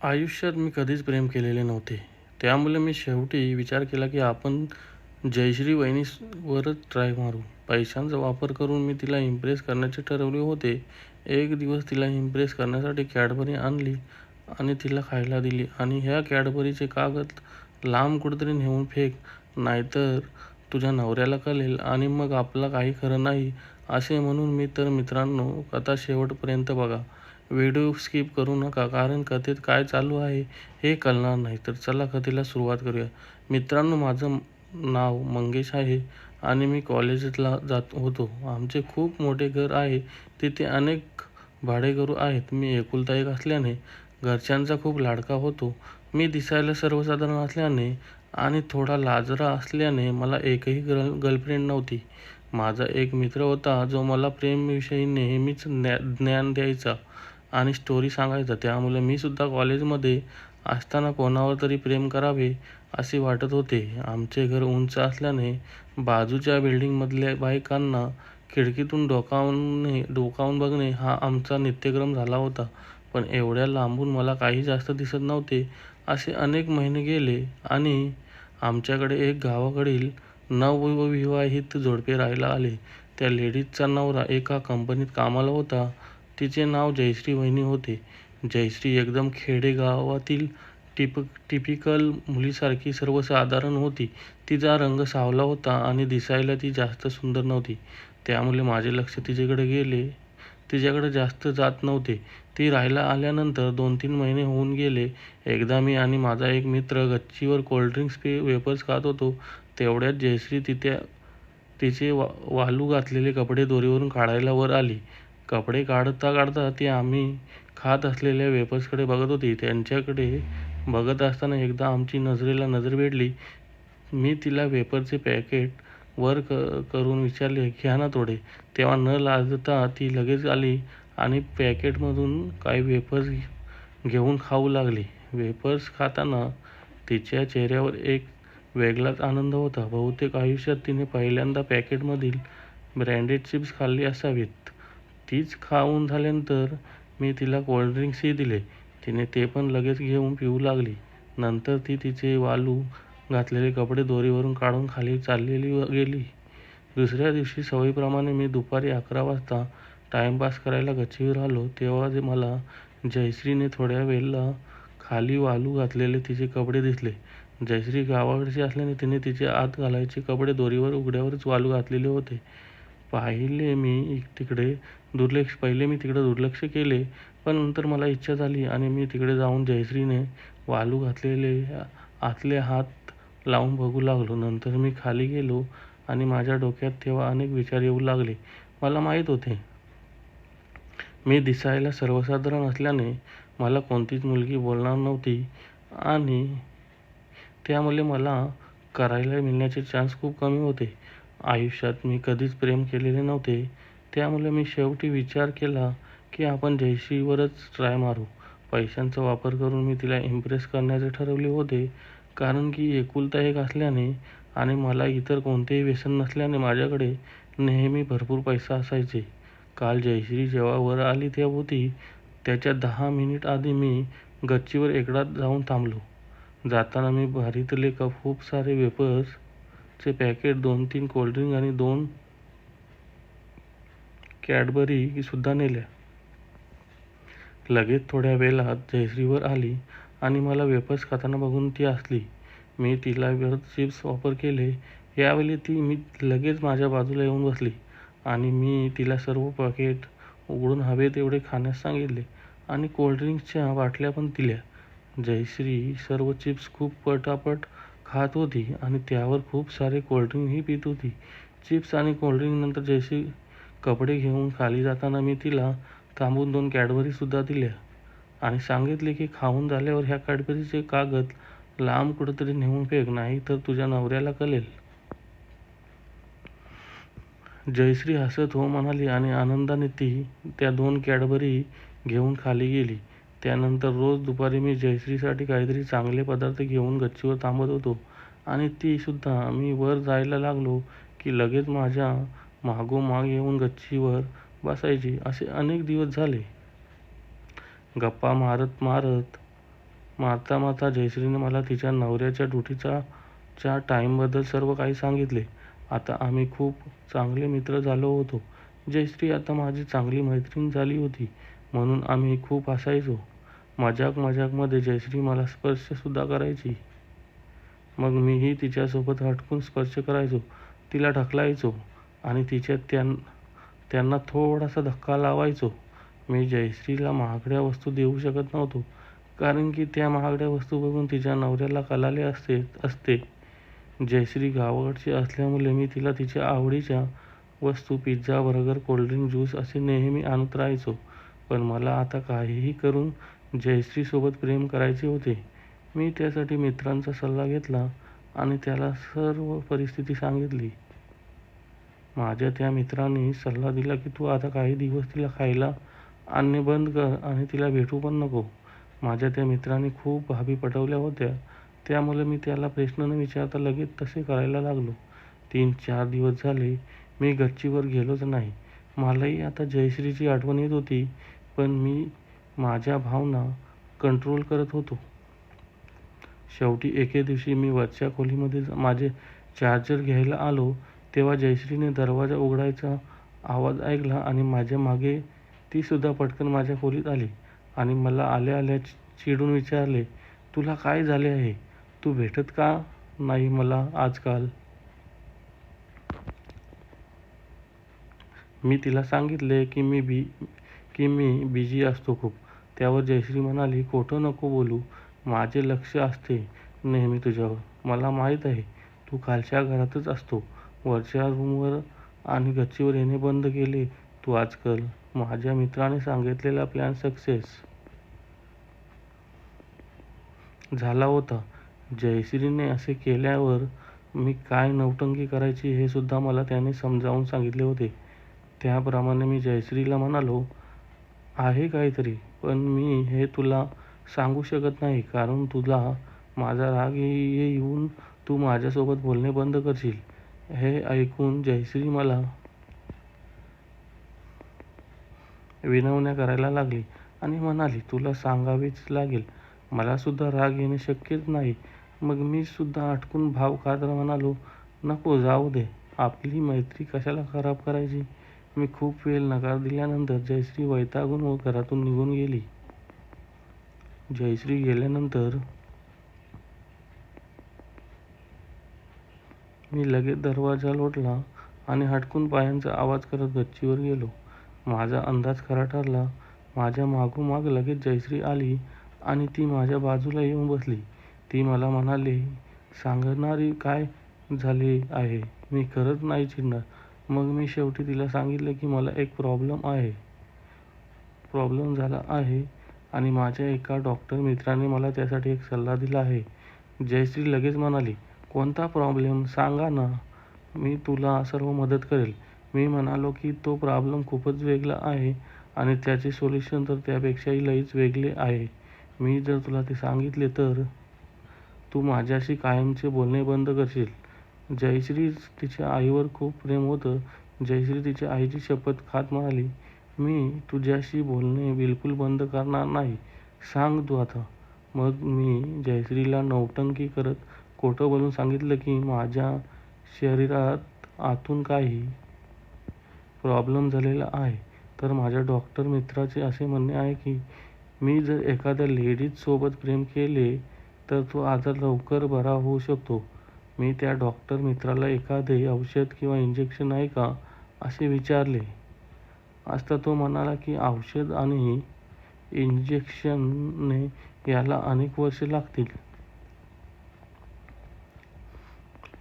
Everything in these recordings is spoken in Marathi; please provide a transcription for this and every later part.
आयुष्यात मी कधीच प्रेम केलेले नव्हते. त्यामुळे मी शेवटी विचार केला की आपण जयश्री वहिनीवरच ट्राय मारू. पैशांचा वापर करून मी तिला इम्प्रेस करण्याचे ठरवले होते. एक दिवस तिला इम्प्रेस करण्यासाठी कॅडबरी आणली आणि तिला खायला दिली आणि ह्या कॅडबरीचे कागद लांब कुठेतरी नेऊन फेक, नाहीतर तुझ्या नवऱ्याला कळेल आणि मग आपलं काही खरं नाही असे म्हणून मी तर मित्रांनो, कथा शेवटपर्यंत बघा. व्हिडिओ स्किप करू नका कारण कथेत काय चालू आहे हे कळणार नाही. तर चला कथेला सुरुवात करूया. मित्रांनो, माझं नाव मंगेश आहे आणि मी कॉलेजला जात होतो. आमचे खूप मोठे घर आहे. तिथे अनेक भाडेकरू आहेत. मी एकुलता एक असल्याने घरच्यांचा खूप लाडका होतो. मी दिसायला सर्वसाधारण असल्याने आणि थोडा लाजरा असल्याने मला एकही गर्लफ्रेंड नव्हती. माझा एक मित्र होता जो मला प्रेमाविषयी नेहमीच ज्ञान द्यायचा आणि स्टोरी सांगायचा. त्यामुळे मी सुद्धा कॉलेजमध्ये असताना कोणावर तरी प्रेम करावे असे वाटत होते. आमचे घर उंच असल्याने बाजूच्या बिल्डिंगमधल्या बायकांना खिडकीतून डोकावून बघणे हा आमचा नित्यक्रम झाला होता. पण एवढ्या लांबून मला काही जास्त दिसत नव्हते. असे अनेक महिने गेले आणि आमच्याकडे एक गावाकडील नवविवाहित जोडपे राहायला आले. त्या लेडीजचा नवरा एका कंपनीत कामाला होता. तिचे नाव जयश्री वहिनी होते. जयश्री एकदम खेडेगावातील टिपिकल मुलीसारखी सर्वसाधारण होती. तिचा रंग सावला होता आणि दिसायला ती जास्त सुंदर नव्हती. त्यामुळे माझे लक्ष तिच्याकडे जास्त जात नव्हते. ती राहायला आल्यानंतर 2-3 महिने होऊन गेले. एकदा मी आणि माझा एक मित्र गच्चीवर कोल्ड्रिंक्स वेफर्स खात होतो. तेवढ्यात जयश्री तिचे वालू घातलेले कपडे दोरीवरून काढायला वर आली. कपडे काढता काढता ती आम्ही खात असलेल्या वेफर्सकडे बघत होती. त्यांच्याकडे बघत असताना एकदा आमची नजरेला नजर भिडली. मी तिला वेफरचे पॅकेट वर करून विचारले, घ्या ना थोडे. तेव्हा न लाजता ती लगेच आली आणि पॅकेटमधून काही वेफर्स घेऊन खाऊ लागली. वेफर्स खाताना तिच्या चेहऱ्यावर एक वेगळाच आनंद होता. बहुतेक आयुष्यात तिने पहिल्यांदा पॅकेटमधील ब्रँडेड चिप्स खाल्ली असावीत. तीच खाऊन झाल्यानंतर मी तिला कोल्ड्रिंक्सही दिले. तिने ते पण लगेच घेऊन पिऊ लागली. नंतर ती तिचे वालू घातलेले कपडे दोरीवरून काढून खाली चाललेली गेली. दुसऱ्या दिवशी सवयीप्रमाणे मी दुपारी 11 वाजता टाइमपास करायला गच्चीवर आलो. तेव्हा मला जयश्रीने थोड्या वेळेला खाली वालू घातलेले तिचे कपडे दिसले. जयश्री गावाकडची असल्याने तिने तिचे आत घालायचे कपडे दोरीवर उघड्यावरच वालू घातलेले होते. पहिले मी तिकडे दुर्लक्ष केले, पण नंतर मला इच्छा झाली आणि मी तिकडे जाऊन जयश्रीने वालू घातलेले आतले हात लावून बघू लागलो. नंतर मी खाली गेलो आणि माझ्या डोक्यात तेव्हा अनेक विचार येऊ लागले. मला माहीत होते मी दिसायला सर्वसाधारण असल्याने मला कोणतीच मुलगी बोलणार नव्हती आणि त्यामुळे मला करायला मिळण्याचे चान्स खूप कमी होते. आयुष्यात मी कधीच प्रेम केलेले नव्हते. त्यामुळे मी शेवटी विचार केला की आपण जयश्रीवरच ट्राय मारू. पैशांचा वापर करून मी तिला इम्प्रेस करण्याचे ठरवले होते. कारण की एकुलता एक असल्याने आणि मला इतर कोणतेही व्यसन नसल्याने माझ्याकडे नेहमी भरपूर पैसा असायचे. काल जयश्री जेव्हा वर आली होती त्याच्या 10 मिनिट आधी मी गच्चीवर एकटाच जाऊन थांबलो. जाताना मी भारीतले खूप सारे वेफर्सचे पॅकेट, 2-3 कोल्ड्रिंक आणि 2 कॅडबरी सुद्धा नेल्या. लगेच थोड्या वेळात जयश्री वर आली आणि मला वेफर्स खाताना बघून ती हसली. मी तिला चिप्स ऑफर केले. यावेळी मी लगेच माझ्या बाजूला येऊन बसली आणि मी तिला सर्व पॅकेट उघडून हवे तेवढे खाण्यास सांगितले आणि कोल्ड्रिंक्सच्या बाटल्या पण दिल्या. जयश्री सर्व चिप्स खूप पटापट खात होती आणि त्यावर खूप सारे कोल्ड्रिंकही पित होती. चिप्स आणि कोल्ड्रिंकनंतर जयश्री कपडे घेऊन खाली जाताना मी तिला थांबून 2 कॅडबरी सुद्धा दिल्या आणि सांगितले की खाऊन झाल्यावर ह्या कॅडबरीचे कागद लांब कुठेतरी नेऊन फेक, नाही तर तुझ्या नवऱ्याला कळेल. जयश्री हसत हो म्हणाली आणि आनंदाने ती त्या 2 कॅडबरी घेऊन खाली गेली. त्यानंतर रोज दुपारी मी जयश्रीसाठी काहीतरी चांगले पदार्थ घेऊन गच्चीवर थांबत होतो आणि ती सुद्धा. मी वर जायला लागलो की लगेच माझ्या मागोमाग येऊन गच्चीवर बसायची. असे अनेक दिवस झाले. गप्पा मारत मारत मारता मारता जयश्रीने मला तिच्या नवऱ्याच्या ड्युटीच्या टाईमबद्दल सर्व काही सांगितले. आता आम्ही खूप चांगले मित्र झालो होतो. जयश्री आता माझी चांगली मैत्रीण झाली होती. म्हणून आम्ही खूप हसायचो. मजाकमध्ये जयश्री मला स्पर्शसुद्धा करायची. मग मीही तिच्यासोबत हटकून स्पर्श करायचो, तिला ढकलायचो आणि त्यांना थोडासा धक्का लावायचो. मी जयश्रीला महागड्या वस्तू देऊ शकत नव्हतो, कारण की त्या महागड्या वस्तू बघून तिच्या नवऱ्याला कळाले असते. जयश्री गावाकडची असल्यामुळे मी तिला तिच्या आवडीच्या वस्तू पिझ्झा, बर्गर, कोल्ड्रिंक, ज्यूस असे नेहमी आणत राहायचो. पण मला आता काहीही करून जयश्रीसोबत प्रेम करायचे होते. मी त्यासाठी मित्रांचा सल्ला घेतला आणि त्याला सर्व परिस्थिती सांगितली. माझ्या त्या मित्रांनी सल्ला दिला की तू आता काही दिवस तिला खायला आणणे बंद कर आणि तिला भेटू पण नको. माझ्या त्या मित्रांनी खूप भाबी पटवल्या होत्या, त्यामुळे मी त्याला प्रश्न न विचारता लगेच तसे करायला लागलो. 3-4 दिवस झाले मी गच्चीवर गेलोच नाही. मलाही आता जयश्रीची आठवण येत होती, पण मी माझ्या भावना कंट्रोल करत होतो. शेवटी एके दिवशी मी वरच्या खोलीमध्ये माझे चार्जर घ्यायला आलो, तेव्हा जयश्रीने दरवाजा उघडायचा आवाज ऐकला आणि माझ्या मागे ती सुद्धा पटकन माझ्या खोलीत आली आणि मला आल्या आल्या चिडून विचारले, तुला काय झाले आहे? तू भेटत का नाही मला आजकाल? मी तिला सांगितले की मी बिझी असतो खूप. त्यावर जयश्री म्हणाली, खोटं नको बोलू, माझे लक्ष असते नेहमी तुझ्यावर. मला माहीत आहे तू खालच्या घरातच असतो. वरच्या रूमवर आणि गच्चीवर येणे बंद केले तू आजकाल. माझ्या मित्राने सांगितलेला प्लॅन सक्सेस झाला होता. जयश्रीने असे केल्यावर मी काय नौटंकी करायची हे सुद्धा मला त्याने समजावून सांगितले होते. त्याप्रमाणे मी जयश्रीला म्हणालो, आहे काहीतरी, पण मी हे तुला सांगू शकत नाही, कारण तुला माझा राग येऊन तू माझ्यासोबत बोलणे बंद करशील. हे ऐकून जयश्री मला विनवण्या करायला लागली आणि म्हणाली, तुला सांगावेच लागेल, मला सुद्धा राग येणे शक्यच नाही. मग मी सुद्धा अटकून भाव खात म्हणालो, नको जाऊ दे, आपली मैत्री कशाला खराब करायची. मी खूप वेळ नकार दिल्यानंतर जयश्री वैतागून घरातून निघून गेली. जयश्री गेल्यानंतर मी लगेच दरवाजा लोटला आणि हटकून पायांचा आवाज करत गच्चीवर गेलो. माझा अंदाज खरा ठरला. माझ्या मागोमाग लगेच जयश्री आली आणि ती माझ्या बाजूला येऊन बसली. ती मला म्हणाली, सांगणारी काय झाले आहे? मी खरंच नाही चिडणार. मग मी शेवटी तिला सांगितले की मला एक प्रॉब्लेम झाला आहे आणि माझ्या एका डॉक्टर मित्राने मला त्यासाठी एक सल्ला दिला आहे. जयश्री लगेच म्हणाली, कोणता प्रॉब्लेम? सांगा ना, मी तुला सर्व मदत करेल. मी म्हणालो की तो प्रॉब्लेम खूपच वेगळा आहे आणि त्याचे सोल्युशन तर त्यापेक्षाही लईच वेगळे आहे. मी जर तुला ते सांगितले तर तू माझ्याशी कायमचे बोलणे बंद करशील. जयश्री तिच्या आईवर खूप प्रेम होतं. जयश्री तिच्या आईची शपथ खात म्हणाली, मी तुझ्याशी बोलणे बिलकुल बंद करणार नाही. सांग तू आता. मग मी जयश्रीला नौटंकी करत खोटं बोलून सांगितलं की माझ्या शरीरात आतून काही प्रॉब्लेम झालेला आहे. तर माझ्या डॉक्टर मित्राचे असे म्हणणे आहे की मी जर एखाद्या लेडीजसोबत प्रेम केले तर तो आजार लवकर बरा होऊ शकतो. मी त्या डॉक्टर मित्राला एखादे औषध किंवा इंजेक्शन आहे का असे विचारले असता तो म्हणाला की औषध आणि इंजेक्शनने याला अनेक वर्षे लागतील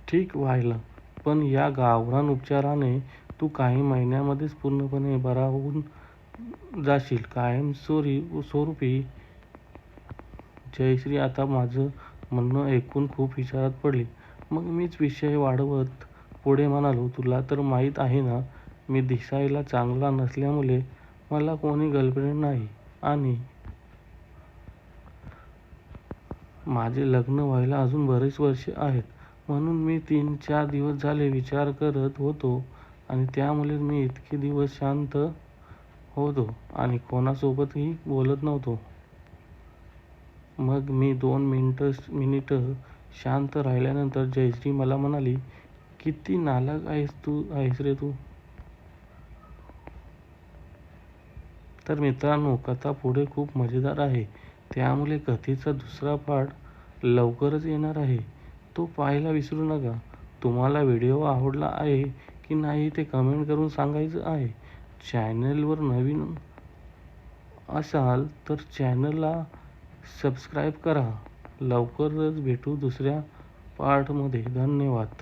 ठीक व्हायला, पण या गावरान उपचाराने तू काही महिन्यांमध्येच पूर्णपणे बरा होऊन जाशील कायमस्वरूपी. जयश्री आता माझं म्हणणं ऐकून खूप विचारात पडली. मग मीच विषय वाढवत पुढे म्हणालो, तुला तर माहीत आहे ना, मी दिसायला चांगला नसल्यामुळे मला कोणी गर्लफ्रेंड नाही आणि माझे लग्न व्हायला अजून बरेच वर्षे आहेत. म्हणून मी 3-4 दिवस झाले विचार करत होतो आणि त्यामुळे मी इतके दिवस शांत होतो आणि कोणासोबतही बोलत नव्हतो. मग मी 2 मिनिटं शांत राहिल्यानंतर जयश्री मला म्हणाली, किती नालायक आहेस रे तू. तर मित्रांनो, कथा पुढे खूप मजेदार आहे. त्यामुळे कथेचा दुसरा पार्ट लवकरच येणार आहे. तो पाहायला विसरू नका. तुम्हाला व्हिडिओ आवडला आहे की नाही ते कमेंट करून सांगायचं आहे. चॅनलवर नवीन असाल तर चॅनलला सबस्क्राईब करा. लवकरच भेटू दुसऱ्या पार्टमध्ये. धन्यवाद.